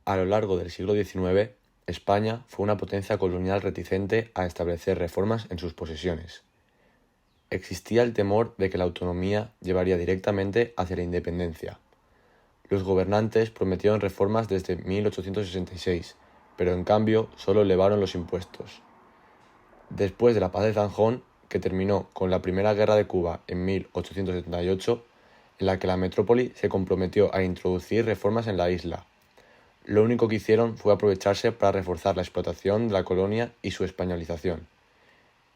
A lo largo del siglo XIX, España fue una potencia colonial reticente a establecer reformas en sus posesiones. Existía el temor de que la autonomía llevaría directamente hacia la independencia. Los gobernantes prometieron reformas desde 1866, pero en cambio solo elevaron los impuestos. Después de la Paz de Zanjón, que terminó con la Primera Guerra de Cuba en 1878, en la que la metrópoli se comprometió a introducir reformas en la isla. Lo único que hicieron fue aprovecharse para reforzar la explotación de la colonia y su españolización.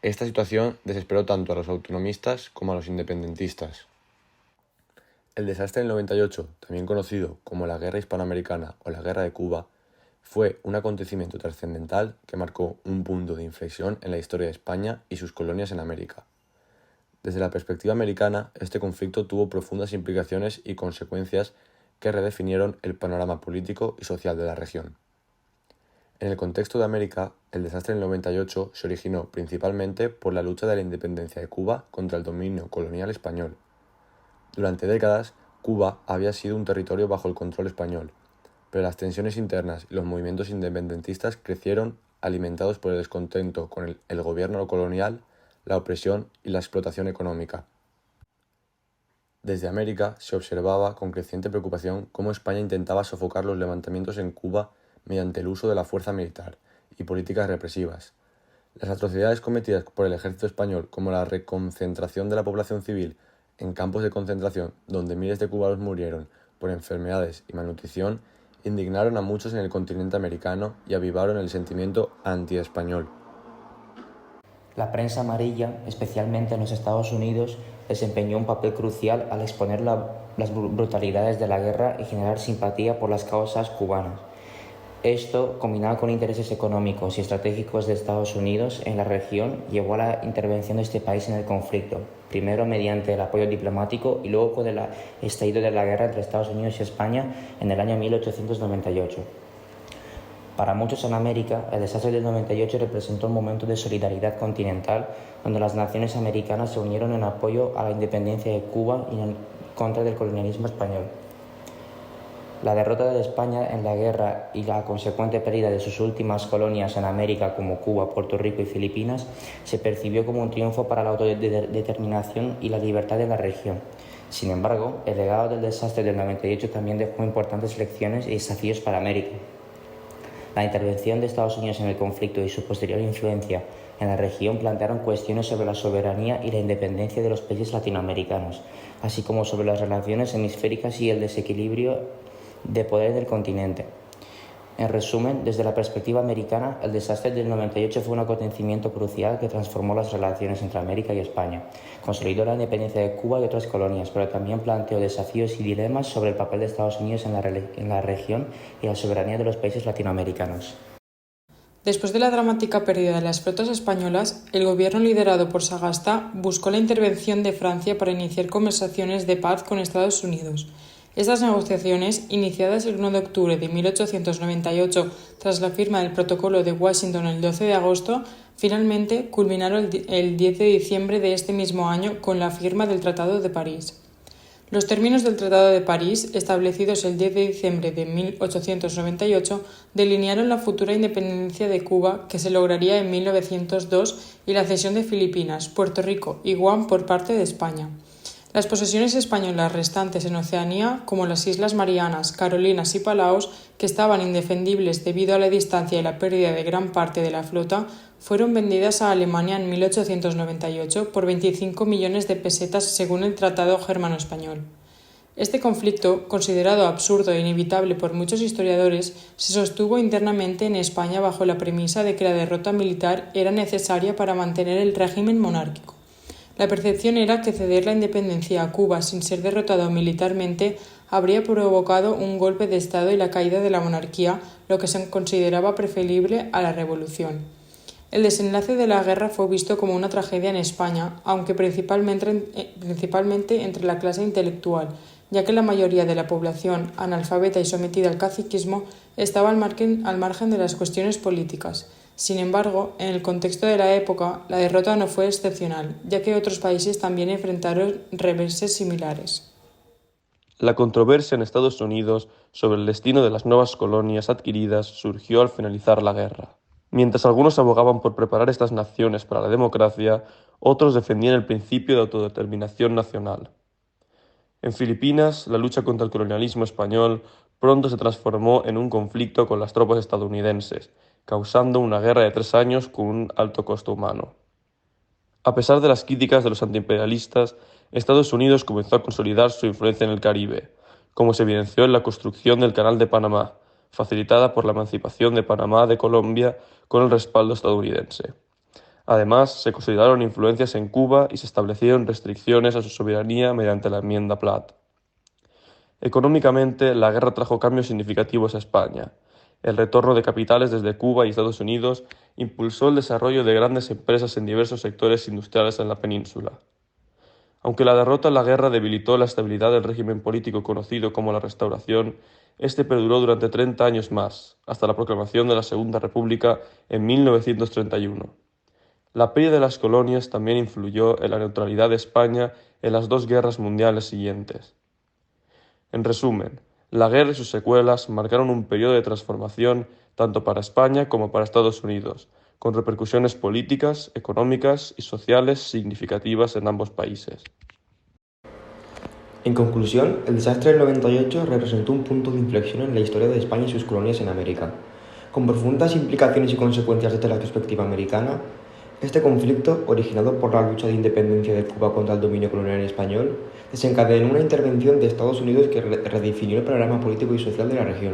Esta situación desesperó tanto a los autonomistas como a los independentistas. El desastre del 98, también conocido como la Guerra Hispanoamericana o la Guerra de Cuba, fue un acontecimiento trascendental que marcó un punto de inflexión en la historia de España y sus colonias en América. Desde la perspectiva americana, este conflicto tuvo profundas implicaciones y consecuencias que redefinieron el panorama político y social de la región. En el contexto de América, el desastre del 98 se originó principalmente por la lucha de la independencia de Cuba contra el dominio colonial español. Durante décadas, Cuba había sido un territorio bajo el control español, pero las tensiones internas y los movimientos independentistas crecieron alimentados por el descontento con el gobierno colonial, la opresión y la explotación económica. Desde América se observaba con creciente preocupación cómo España intentaba sofocar los levantamientos en Cuba mediante el uso de la fuerza militar y políticas represivas. Las atrocidades cometidas por el ejército español, como la reconcentración de la población civil en campos de concentración donde miles de cubanos murieron por enfermedades y malnutrición, indignaron a muchos en el continente americano y avivaron el sentimiento anti-español. La prensa amarilla, especialmente en los Estados Unidos, desempeñó un papel crucial al exponer las brutalidades de la guerra y generar simpatía por las causas cubanas. Esto, combinado con intereses económicos y estratégicos de Estados Unidos en la región, llevó a la intervención de este país en el conflicto, primero mediante el apoyo diplomático y luego con el estallido de la guerra entre Estados Unidos y España en el año 1898. Para muchos en América, el desastre del 98 representó un momento de solidaridad continental donde las naciones americanas se unieron en apoyo a la independencia de Cuba y en contra del colonialismo español. La derrota de España en la guerra y la consecuente pérdida de sus últimas colonias en América como Cuba, Puerto Rico y Filipinas se percibió como un triunfo para la autodeterminación y la libertad de la región. Sin embargo, el legado del desastre del 98 también dejó importantes lecciones y desafíos para América. La intervención de Estados Unidos en el conflicto y su posterior influencia en la región plantearon cuestiones sobre la soberanía y la independencia de los países latinoamericanos, así como sobre las relaciones hemisféricas y el desequilibrio de poder del continente. En resumen, desde la perspectiva americana, el desastre del 98 fue un acontecimiento crucial que transformó las relaciones entre América y España, consolidó la independencia de Cuba y otras colonias, pero también planteó desafíos y dilemas sobre el papel de Estados Unidos en la región y la soberanía de los países latinoamericanos. Después de la dramática pérdida de las flotas españolas, el gobierno liderado por Sagasta buscó la intervención de Francia para iniciar conversaciones de paz con Estados Unidos. Estas negociaciones, iniciadas el 1 de octubre de 1898 tras la firma del Protocolo de Washington el 12 de agosto, finalmente culminaron el 10 de diciembre de este mismo año con la firma del Tratado de París. Los términos del Tratado de París, establecidos el 10 de diciembre de 1898, delinearon la futura independencia de Cuba, que se lograría en 1902, y la cesión de Filipinas, Puerto Rico y Guam por parte de España. Las posesiones españolas restantes en Oceanía, como las Islas Marianas, Carolinas y Palaos, que estaban indefendibles debido a la distancia y la pérdida de gran parte de la flota, fueron vendidas a Alemania en 1898 por 25 millones de pesetas según el Tratado Germano-Español. Este conflicto, considerado absurdo e inevitable por muchos historiadores, se sostuvo internamente en España bajo la premisa de que la derrota militar era necesaria para mantener el régimen monárquico. La percepción era que ceder la independencia a Cuba sin ser derrotado militarmente habría provocado un golpe de Estado y la caída de la monarquía, lo que se consideraba preferible a la revolución. El desenlace de la guerra fue visto como una tragedia en España, aunque principalmente entre la clase intelectual, ya que la mayoría de la población, analfabeta y sometida al caciquismo, estaba al margen de las cuestiones políticas. Sin embargo, en el contexto de la época, la derrota no fue excepcional, ya que otros países también enfrentaron reveses similares. La controversia en Estados Unidos sobre el destino de las nuevas colonias adquiridas surgió al finalizar la guerra. Mientras algunos abogaban por preparar estas naciones para la democracia, otros defendían el principio de autodeterminación nacional. En Filipinas, la lucha contra el colonialismo español pronto se transformó en un conflicto con las tropas estadounidenses, causando una guerra de 3 años con un alto costo humano. A pesar de las críticas de los antiimperialistas, Estados Unidos comenzó a consolidar su influencia en el Caribe, como se evidenció en la construcción del Canal de Panamá, facilitada por la emancipación de Panamá de Colombia con el respaldo estadounidense. Además, se consolidaron influencias en Cuba y se establecieron restricciones a su soberanía mediante la Enmienda Platt. Económicamente, la guerra trajo cambios significativos a España. El retorno de capitales desde Cuba y Estados Unidos impulsó el desarrollo de grandes empresas en diversos sectores industriales en la península. Aunque la derrota en la guerra debilitó la estabilidad del régimen político conocido como la Restauración, este perduró durante 30 años más, hasta la proclamación de la Segunda República en 1931. La pérdida de las colonias también influyó en la neutralidad de España en las 2 guerras mundiales siguientes. En resumen, la guerra y sus secuelas marcaron un periodo de transformación tanto para España como para Estados Unidos, con repercusiones políticas, económicas y sociales significativas en ambos países. En conclusión, el desastre del 98 representó un punto de inflexión en la historia de España y sus colonias en América. Con profundas implicaciones y consecuencias desde la perspectiva americana, este conflicto, originado por la lucha de independencia de Cuba contra el dominio colonial español, desencadenó una intervención de Estados Unidos que redefinió el panorama político y social de la región.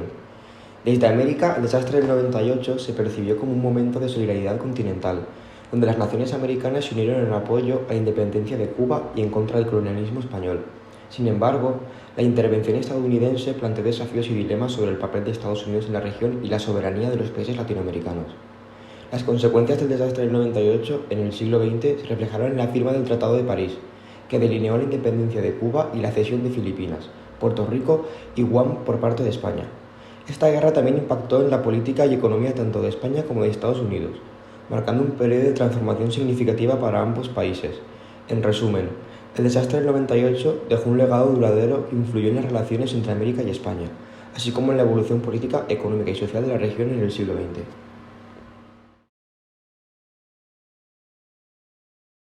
Desde América, el desastre del 98 se percibió como un momento de solidaridad continental, donde las naciones americanas se unieron en apoyo a la independencia de Cuba y en contra del colonialismo español. Sin embargo, la intervención estadounidense planteó desafíos y dilemas sobre el papel de Estados Unidos en la región y la soberanía de los países latinoamericanos. Las consecuencias del desastre del 98 en el siglo XX se reflejaron en la firma del Tratado de París, que delineó la independencia de Cuba y la cesión de Filipinas, Puerto Rico y Guam por parte de España. Esta guerra también impactó en la política y economía tanto de España como de Estados Unidos, marcando un periodo de transformación significativa para ambos países. En resumen, el desastre del 98 dejó un legado duradero que influyó en las relaciones entre América y España, así como en la evolución política, económica y social de la región en el siglo XX.